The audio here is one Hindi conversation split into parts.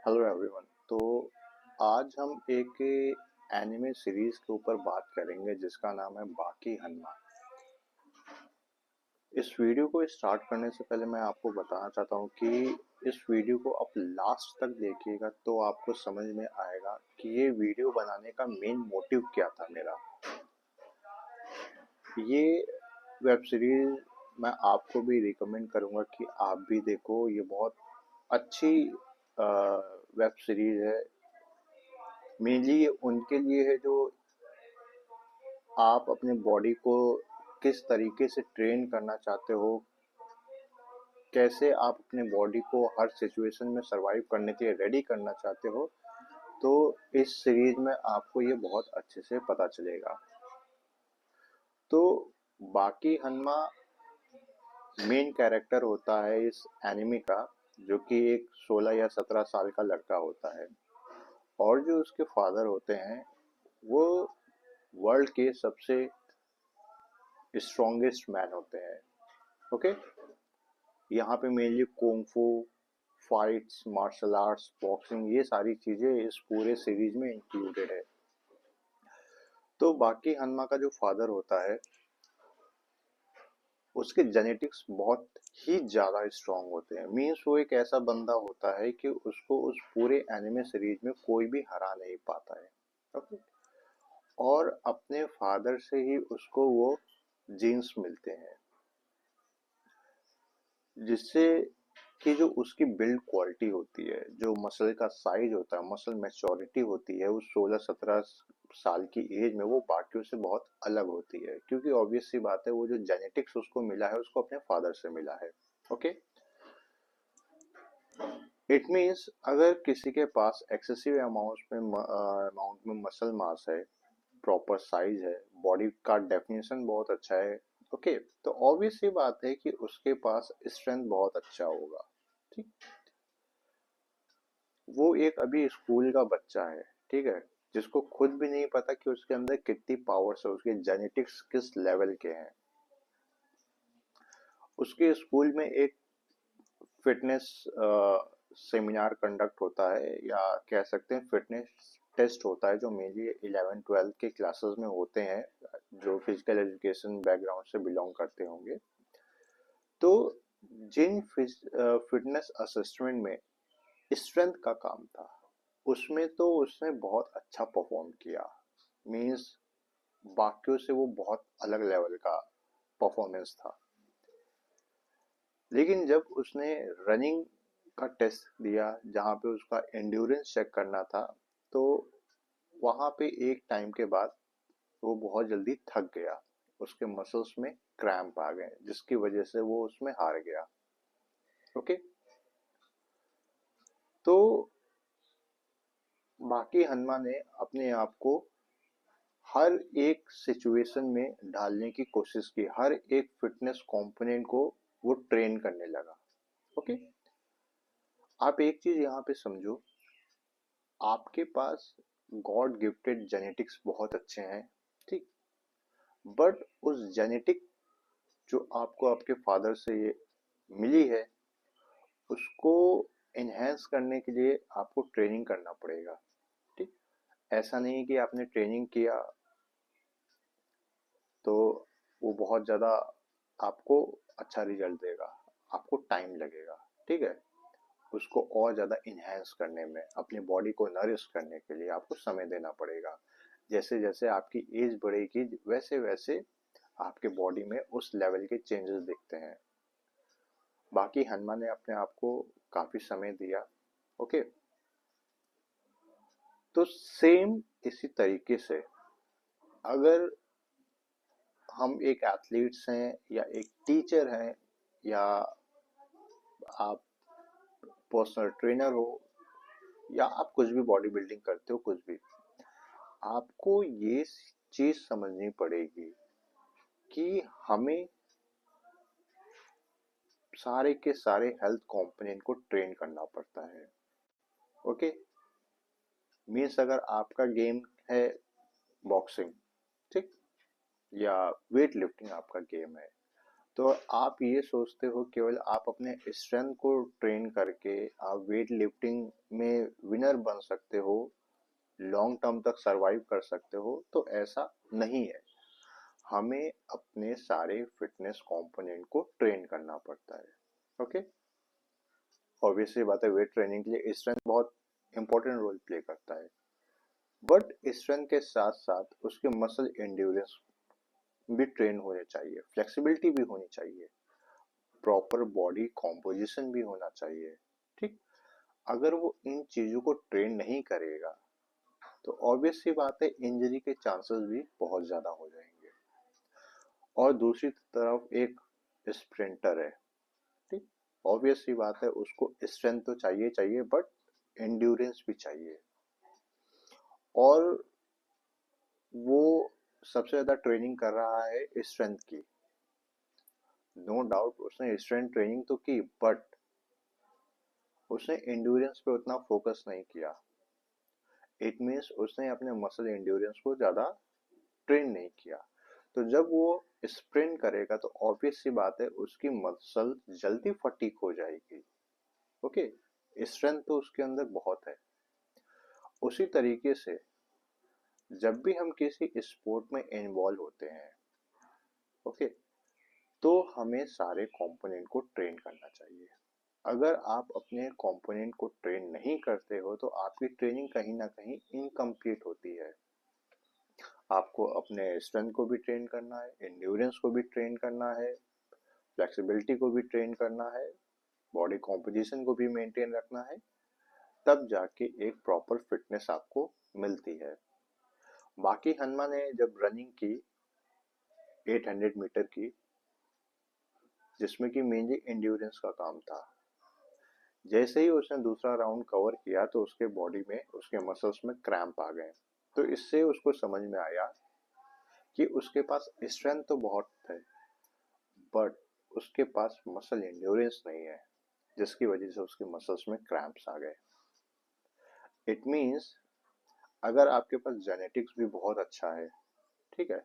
Hello everyone. तो आज हम एक एनिमे सीरीज के ऊपर बात करेंगे जिसका नाम है बाकी हन्मा। इस वीडियो को स्टार्ट करने से पहले मैं आपको बताना चाहता हूँ कि इस वीडियो को आप लास्ट तक देखिएगा तो आपको समझ में आएगा कि ये वीडियो बनाने का मेन मोटिव क्या था मेरा। ये वेब सीरीज मैं आपको भी रिकमेंड करूँगा कि आप भी देखो। ये बहुत अच्छी वेब सीरीज है। मेनली ये उनके लिए है जो आप अपने बॉडी को किस तरीके से ट्रेन करना चाहते हो, कैसे आप अपने बॉडी को हर सिचुएशन में सरवाइव करने के लिए रेडी करना चाहते हो। तो इस सीरीज में आपको ये बहुत अच्छे से पता चलेगा। तो बाकी हन्मा मेन कैरेक्टर होता है इस एनिमे का, जो कि एक 16 या 17 साल का लड़का होता है। और जो उसके फादर होते हैं वो वर्ल्ड के सबसे स्ट्रॉन्गेस्ट मैन होते हैं। ओके, यहाँ पे mainly kung fu, fights, martial arts, boxing, ये सारी चीजें इस पूरे सीरीज में इंक्लूडेड है। तो बाकी हन्मा का जो फादर होता है उसके जेनेटिक्स बहुत ही ज्यादा स्ट्रांग होते हैं। मीन्स वो एक ऐसा बंदा होता है कि उसको उस पूरे एनिमे सीरीज में कोई भी हरा नहीं पाता है। ओके, और अपने फादर से ही उसको वो जीन्स मिलते हैं, जिससे कि जो उसकी बिल्ड क्वालिटी होती है, जो मसल का साइज होता है, मसल मैच्योरिटी होती है, उस 16-17 साल की एज में वो बाकियों से बहुत अलग होती है। क्योंकि ऑब्वियस सी बात है, वो जो जेनेटिक्स उसको मिला है उसको अपने फादर से मिला है। ओके, इट मीन्स अगर किसी के पास एक्सेसिव अमाउंट में मसल मास है, प्रॉपर साइज है, बॉडी का डेफिनेशन बहुत अच्छा है, ओके, तो ऑब्वियस सी बात है कि उसके पास स्ट्रेंथ बहुत अच्छा होगा। ठीक, वो एक अभी स्कूल का बच्चा है, ठीक है, जिसको खुद भी नहीं पता कि उसके अंदर कितनी पावर्स है, उसके जेनेटिक्स किस लेवल के हैं। उसके स्कूल में एक फिटनेस सेमिनार कंडक्ट होता है, या कह सकते हैं फिटनेस टेस्ट होता है, जो मेनली 11-12 के क्लासेस में होते हैं, जो फिजिकल एजुकेशन बैकग्राउंड से बिलोंग करते होंगे। तो जिन फिटनेस असेसमेंट में स्ट्रेंथ का काम था, उसमें तो उसने बहुत अच्छा परफॉर्म किया। मीन्स बाकियों से वो बहुत अलग लेवल का परफॉर्मेंस था। लेकिन जब उसने रनिंग का टेस्ट दिया, जहाँ पे उसका एंड्योरेंस चेक करना था, तो वहाँ पे एक टाइम के बाद वो बहुत जल्दी थक गया। उसके मसल्स में क्रैम्प आ गए, जिसकी वजह से वो उसमें हार गया। ओके, तो बाकी हनुमा ने अपने आप को हर एक सिचुएशन में ढालने की कोशिश की, हर एक फिटनेस कंपोनेंट को वो ट्रेन करने लगा। ओके, आप एक चीज यहाँ पे समझो, आपके पास गॉड गिफ्टेड जेनेटिक्स बहुत अच्छे हैं, ठीक, बट उस जेनेटिक जो आपको आपके फादर से ये मिली है, उसको एनहेंस करने के लिए आपको ट्रेनिंग करना पड़ेगा। ठीक, ऐसा नहीं कि आपने ट्रेनिंग किया तो वो बहुत ज़्यादा आपको अच्छा रिजल्ट देगा। आपको टाइम लगेगा, ठीक है, उसको और ज़्यादा इन्हेंस करने में, अपनी बॉडी को नरिश करने के लिए आपको समय देना पड़ेगा। जैसे जैसे आपकी एज बढ़ेगी वैसे वैसे आपके बॉडी में उस लेवल के चेंजेस दिखते हैं। बाकी हनुमान ने अपने आप को काफ़ी समय दिया। ओके, तो सेम इसी तरीके से अगर हम एक एथलीट्स हैं, या एक टीचर हैं, या आप पर्सनल ट्रेनर हो, या आप कुछ भी बॉडी बिल्डिंग करते हो, कुछ भी, आपको ये चीज समझनी पड़ेगी कि हमें सारे के सारे हेल्थ कंपोनेंट को ट्रेन करना पड़ता है। ओके, मीन्स अगर आपका गेम है बॉक्सिंग, ठीक, या वेट लिफ्टिंग आपका गेम है, तो आप ये सोचते हो केवल आप अपने स्ट्रेंथ को ट्रेन करके आप वेट लिफ्टिंग में विनर बन सकते हो, लॉन्ग टर्म तक सरवाइव कर सकते हो, तो ऐसा नहीं है। हमें अपने सारे फिटनेस कंपोनेंट को ट्रेन करना पड़ता है। ओके, ऑब्वियसली बात है वेट ट्रेनिंग के लिए स्ट्रेंथ बहुत इंपॉर्टेंट रोल प्ले करता है, बट स्ट्रेंथ के साथ साथ उसके मसल एंड्योरेंस भी ट्रेन होने चाहिए, फ्लेक्सिबिलिटी भी होनी चाहिए, प्रॉपर बॉडी कॉम्पोजिशन भी होना चाहिए। ठीक, अगर वो इन चीजों को ट्रेन नहीं करेगा तो ऑब्वियस सी बात है इंजरी के चांसेस भी बहुत ज्यादा हो जाएंगे। और दूसरी तरफ एक स्प्रिंटर है, ठीक, ऑब्वियस सी बात है उसको स्ट्रेंथ तो चाहिए चाहिए बट एंड्योरेंस भी चाहिए। और वो सबसे ज्यादा ट्रेनिंग कर रहा है स्ट्रेंथ की, नो डाउट उसने स्ट्रेंथ ट्रेनिंग तो की, बट उसने एंड्योरेंस पे उतना फोकस नहीं किया। इट मीन्स उसने अपने मसल एंड्योरेंस को ज्यादा ट्रेन नहीं किया। तो जब वो स्प्रिंट करेगा तो ऑब्वियस सी बात है उसकी मसल जल्दी फटीक हो जाएगी। ओके, स्ट्रेंथ तो उसके अंदर बहुत है। उसी तरीके से जब भी हम किसी स्पोर्ट में इन्वॉल्व होते हैं, ओके, तो हमें सारे कंपोनेंट को ट्रेन करना चाहिए। अगर आप अपने कंपोनेंट को ट्रेन नहीं करते हो तो आपकी ट्रेनिंग कहीं ना कहीं इनकम्प्लीट होती है। आपको अपने स्ट्रेंथ को भी ट्रेन करना है, एंड्योरेंस को भी ट्रेन करना है, फ्लेक्सिबिलिटी को भी ट्रेन करना है, बॉडी कॉम्पोजिशन को भी मेंटेन रखना है, तब जाके एक प्रॉपर फिटनेस आपको मिलती है। बाकी हनुमा ने जब रनिंग की 800 मीटर की, जिसमें कि मेनली एंड्योरेंस का काम था, जैसे ही उसने दूसरा राउंड कवर किया तो उसके बॉडी में उसके मसल्स में क्रैम्प आ गए। तो इससे उसको समझ में आया कि उसके पास स्ट्रेंथ तो बहुत है बट उसके पास मसल एंड्योरेंस नहीं है, जिसकी वजह से उसके मसल्स में क्रैम्प्स आ गए। इट मीन्स अगर आपके पास जेनेटिक्स भी बहुत अच्छा है, ठीक है,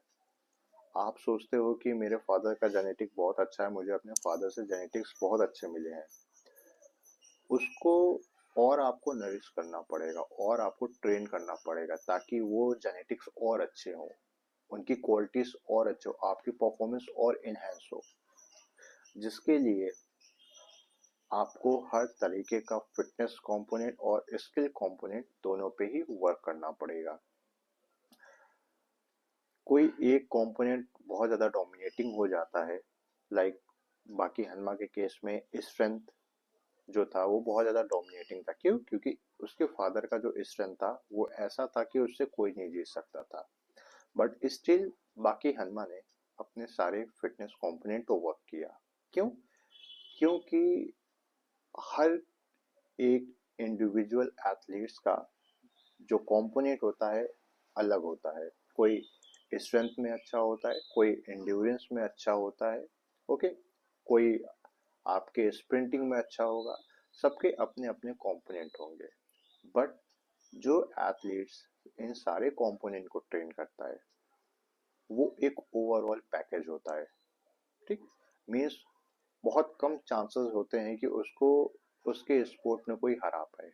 आप सोचते हो कि मेरे फादर का जेनेटिक बहुत अच्छा है, मुझे अपने फादर से जेनेटिक्स बहुत अच्छे मिले हैं, उसको और आपको नरिश करना पड़ेगा और आपको ट्रेन करना पड़ेगा ताकि वो जेनेटिक्स और अच्छे हों, उनकी क्वालिटीज और अच्छे हो, आपकी परफॉर्मेंस और इनहेंस हो, जिसके लिए आपको हर तरीके का फिटनेस कंपोनेंट और स्किल कंपोनेंट दोनों पे ही वर्क करना पड़ेगा। कोई एक कंपोनेंट बहुत ज़्यादा डोमिनेटिंग हो जाता है, लाइक बाकी हनुमा के केस में स्ट्रेंथ जो था वो बहुत ज़्यादा डोमिनेटिंग था। क्यों? क्योंकि उसके फादर का जो स्ट्रेंथ था वो ऐसा था कि उससे कोई नहीं जीत सकता था, बट स्टिल बाकी हनुमा ने अपने सारे फिटनेस कंपोनेंट को वर्क किया। क्यों? क्योंकि हर एक इंडिविजुअल एथलीट्स का जो कंपोनेंट होता है अलग होता है। कोई स्ट्रेंथ में अच्छा होता है, कोई एंड्योरेंस में अच्छा होता है, ओके, कोई आपके स्प्रिंटिंग में अच्छा होगा, सबके अपने अपने कंपोनेंट होंगे। बट जो एथलीट्स इन सारे कंपोनेंट को ट्रेन करता है वो एक ओवरऑल पैकेज होता है। ठीक, मीन्स बहुत कम चांसेस होते हैं कि उसको उसके स्पोर्ट में कोई हरा पाए।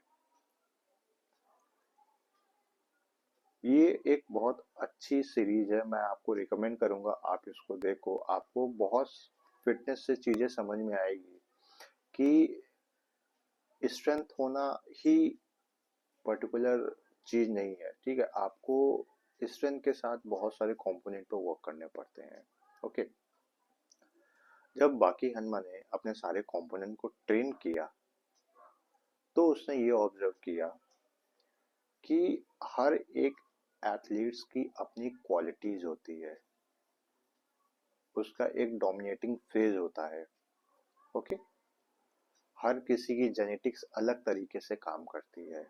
ये एक बहुत अच्छी सीरीज है, मैं आपको रिकमेंड करूंगा आप इसको देखो, आपको बहुत फिटनेस से चीजें समझ में आएगी कि स्ट्रेंथ होना ही पर्टिकुलर चीज नहीं है। ठीक है, आपको स्ट्रेंथ के साथ बहुत सारे कंपोनेंट पे वर्क करने पड़ते हैं। ओके, जब बाकी हनुमा ने अपने सारे कंपोनेंट को ट्रेन किया तो उसने ये ऑब्जर्व किया कि हर एक एथलीट्स की अपनी क्वालिटीज होती है, उसका एक डोमिनेटिंग फेज होता है। ओके, हर किसी की जेनेटिक्स अलग तरीके से काम करती है।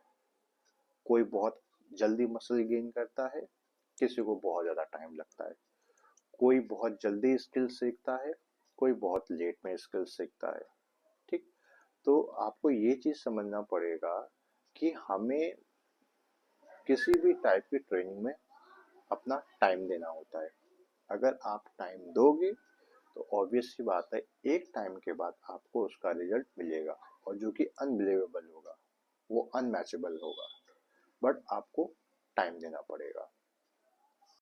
कोई बहुत जल्दी मसल गेन करता है, किसी को बहुत ज़्यादा टाइम लगता है, कोई बहुत जल्दी स्किल सीखता है, कोई बहुत लेट में स्किल सीखता है। ठीक, तो आपको ये चीज़ समझना पड़ेगा कि हमें किसी भी टाइप की ट्रेनिंग में अपना टाइम देना होता है। अगर आप टाइम दोगे तो ऑब्वियस सी बात है एक टाइम के बाद आपको उसका रिजल्ट मिलेगा और जो कि अनबिलीवेबल होगा, वो अनमैचेबल होगा, बट आपको टाइम देना पड़ेगा।